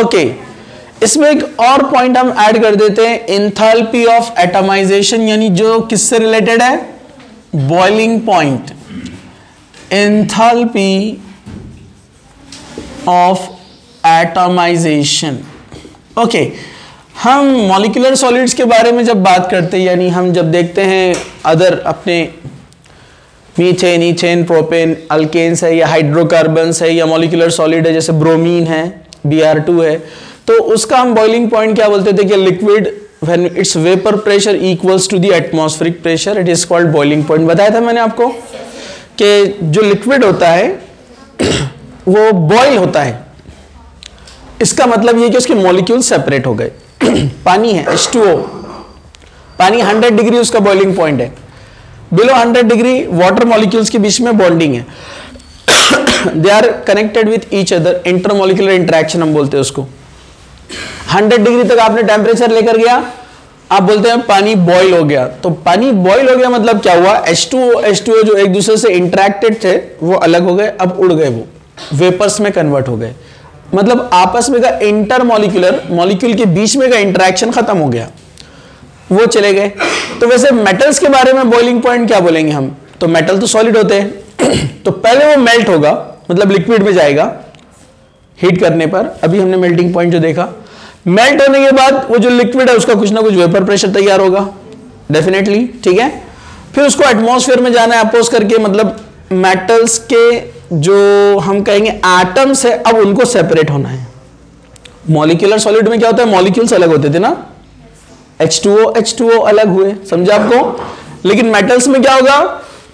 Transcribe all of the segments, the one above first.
Okay, इसमें एक और पॉइंट हम ऐड कर देते हैं, एंथैल्पी ऑफ एटमाइजेशन, यानी जो किससे रिलेटेड है, boiling point. Enthalpy of atomization. Okay, हम मॉलिक्यूलर सॉलिड्स के बारे में जब बात करते हैं, यानी हम जब देखते हैं अदर अपने मीथेन, ईथेन, प्रोपेन, अल्केन्स है या हाइड्रोकार्बन्स है या मॉलिक्यूलर सॉलिड है जैसे ब्रोमीन है, Br2 है, तो उसका हम बॉइलिंग पॉइंट क्या बोलते थे कि liquid when its vapour pressure equals to the atmospheric pressure, it is called boiling point. बताया था मैंने आपको कि जो लिक्विड होता है वो बॉइल होता है, इसका मतलब ये कि उसके मॉलिक्यूल सेपरेट हो गए। पानी है H2O, पानी 100 डिग्री उसका बॉइलिंग पॉइंट है, बिलो 100 डिग्री वाटर मॉलिक्यूल्स के बीच में बॉन्डिंग है, they are connected with each other, intermolecular interaction हम बोलते हैं उसको। 100 डिग्री तक आपने टेम्परेचर लेकर गया, आप बोलते हैं पानी बॉईल हो गया। तो पानी बॉईल हो गया मतलब क्या हुआ, H2O जो एक दूसरे से इंटरेक्टेड थे वो अलग हो गए, अब उड़ गए, वो वेपर्स में कन्वर्ट हो गए, मतलब आपस में का इंटरमॉलिक्यूलर, मॉलिक्यूल के बीच में का इंटरेक्शन खत्म हो गया, वो चले गए। तो वैसे मेटल्स के बारे में बॉइलिंग पॉइंट क्या बोलेंगे हम, तो मेटल तो सॉलिड होते हैं तो पहले वो मेल्ट होगा, मतलब लिक्विड में जाएगा हीट करने पर। अभी हमने मेल्टिंग पॉइंट जो देखा, मेल्ट होने के बाद वो जो लिक्विड है उसका कुछ ना कुछ वेपर प्रेशर तैयार होगा डेफिनेटली, ठीक है। फिर उसको एटमॉस्फेयर में जाना है अपोज करके, मतलब मेटल्स के जो हम कहेंगे एटम्स है अब उनको सेपरेट होना है। मॉलिक्यूलर सॉलिड में क्या होता है, मॉलिक्यूल्स अलग होते थे ना, H2O अलग हुए, समझा आपको। लेकिन मेटल्स में क्या होगा,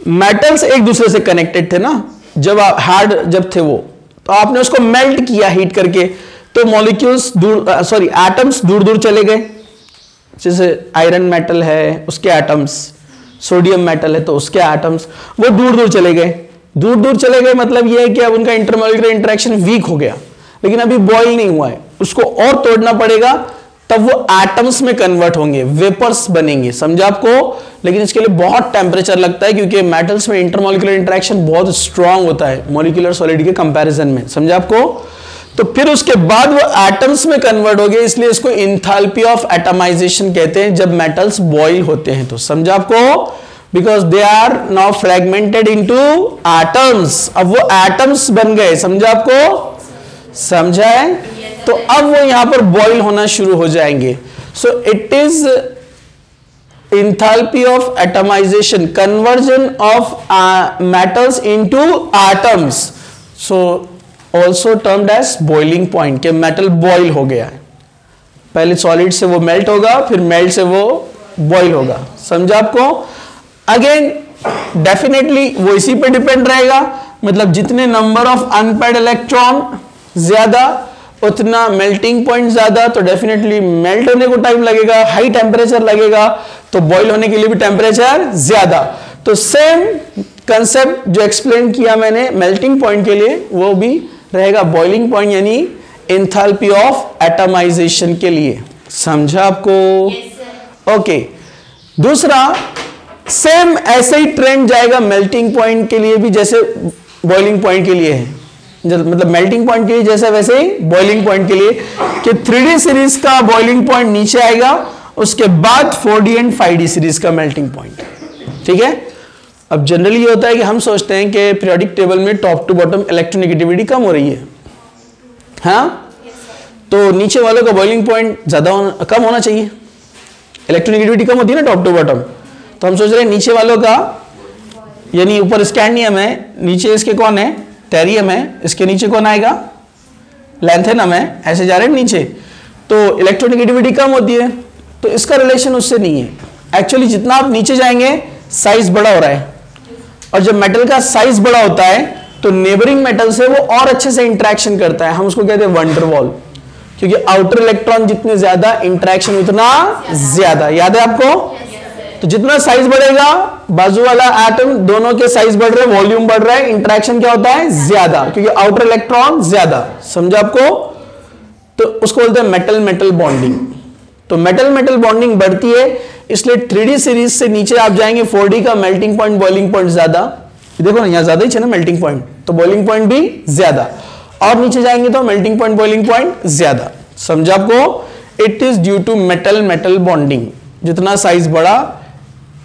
मेटल्स एक दूसरे से कनेक्टेड थे ना, जब हार्ड जब थे वो, तो आपने उसको मेल्ट किया हीट करके, तो मॉलिक्यूल्स एटम्स दूर दूर चले गए। जैसे आयरन मेटल है उसके एटम्स, सोडियम मेटल है तो उसके एटम्स वो दूर दूर चले गए। दूर दूर चले गए मतलब ये है कि अब उनका इंटरमॉलिक्यूलर इंटरेक्शन वीक हो गया, लेकिन अभी बॉयल नहीं हुआ है, उसको और तोड़ना पड़ेगा, तब वो एटम्स में कन्वर्ट होंगे, वेपर्स बनेंगे, समझा आपको। लेकिन इसके लिए बहुत टेम्परेचर लगता है क्योंकि मेटल्स में इंटरमॉलिक्यूलर इंटरेक्शन बहुत स्ट्रांग होता है मॉलिक्यूलर सॉलिड के कंपैरिजन में, समझा आपको। तो फिर उसके बाद वो एटम्स में कन्वर्ट हो गए, इसलिए इसको एंथैल्पी ऑफ एटमाइजेशन कहते हैं जब मेटल्स बॉयल होते हैं, तो समझा आपको, because they are now fragmented into atoms, अब वो एटम्स बन गए, समझा आपको, समझा है। तो अब वो यहां पर बॉईल होना शुरू हो जाएंगे। So it is enthalpy of atomization, conversion of metals into atoms, so also termed as boiling point, के मेटल बॉईल हो गया है। पहले सॉलिड से वो मेल्ट होगा, फिर मेल्ट से वो बॉईल होगा, समझा आपको। अगेन डेफिनेटली वो इसी पे डिपेंड रहेगा, मतलब जितने नंबर ऑफ अनपेयर्ड इलेक्ट्रॉन ज्यादा उतना मेल्टिंग पॉइंट ज्यादा, तो डेफिनेटली मेल्ट होने को टाइम लगेगा, हाई टेम्परेचर लगेगा, तो बॉईल होने के लिए भी टेम्परेचर ज्यादा। तो सेम कंसेप्ट जो एक्सप्लेन किया मैंने मेल्टिंग पॉइंट के लिए वो भी रहेगा बॉइलिंग पॉइंट, यानी एंथैल्पी ऑफ एटमाइजेशन के लिए, समझा आपको। ओके, दूसरा सेम ऐसे ही ट्रेंड जाएगा मेल्टिंग पॉइंट के लिए भी जैसे बॉइलिंग पॉइंट के लिए है, मतलब मेल्टिंग पॉइंट के लिए जैसे वैसे ही बॉइलिंग पॉइंट के लिए, कि 3D सीरीज का बॉइलिंग पॉइंट नीचे आएगा, उसके बाद 4D एंड 5D सीरीज का मेल्टिंग पॉइंट, ठीक है। अब जनरली ये होता है कि हम सोचते हैं कि पीरियोडिक टेबल में टॉप टू बॉटम इलेक्ट्रोनेगेटिविटी कम हो रही है, हाँ, तो नीचे वालों का बॉइलिंग पॉइंट ज्यादा कम होना चाहिए, इलेक्ट्रोनेगेटिविटी कम होती है ना टॉप टू बॉटम, तो हम सोच रहे हैं नीचे वालों का, यानी ऊपर स्कैंडियम है, नीचे इसके कौन है, टेरियम है, इसके नीचे कौन आएगा, लैंथेनम है, ऐसे जा रहे हैं नीचे, तो इलेक्ट्रोनेगेटिविटी कम होती है, तो इसका रिलेशन उससे नहीं है। एक्चुअली जितना आप नीचे जाएंगे साइज बड़ा हो रहा है, और जब मेटल का साइज बड़ा होता है तो नेबरिंग मेटल से वो और अच्छे से इंटरेक्शन करता है, हम उसको कहते हैं वंडर वॉल, क्योंकि आउटर इलेक्ट्रॉन जितने ज्यादा इंटरेक्शन उतना ज्यादा, याद है आपको। तो जितना साइज बढ़ेगा बाजू वाला एटम दोनों के साइज बढ़ रहे हैं, वॉल्यूम बढ़ रहा है, इंटरेक्शन क्या होता है ज्यादा, क्योंकि आउटर इलेक्ट्रॉन ज्यादा, समझा आपको। तो उसको बोलते हैं मेटल मेटल बॉन्डिंग। तो मेटल मेटल बॉन्डिंग बढ़ती है, इसलिए 3D सीरीज से नीचे आप जाएंगे 4D का मेल्टिंग पॉइंट बॉइलिंग पॉइंट ज्यादा, देखो ना यहाँ ज्यादा ही है ना मेल्टिंग पॉइंट, तो बॉइलिंग पॉइंट भी ज्यादा, और नीचे जाएंगे तो मेल्टिंग पॉइंट बॉइलिंग पॉइंट ज्यादा। समझा आपको? It is due to metal metal bonding. जितना साइज बड़ा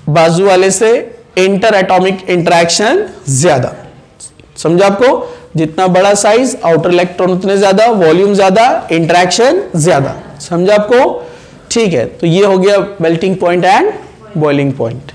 बाजू वाले से इंटर एटॉमिक इंटरेक्शन ज्यादा। समझा आपको? जितना बड़ा साइज आउटर इलेक्ट्रॉन उतने ज्यादा, वॉल्यूम ज्यादा, इंटरेक्शन ज्यादा। समझा आपको? ठीक है, तो ये हो गया melting point and boiling point.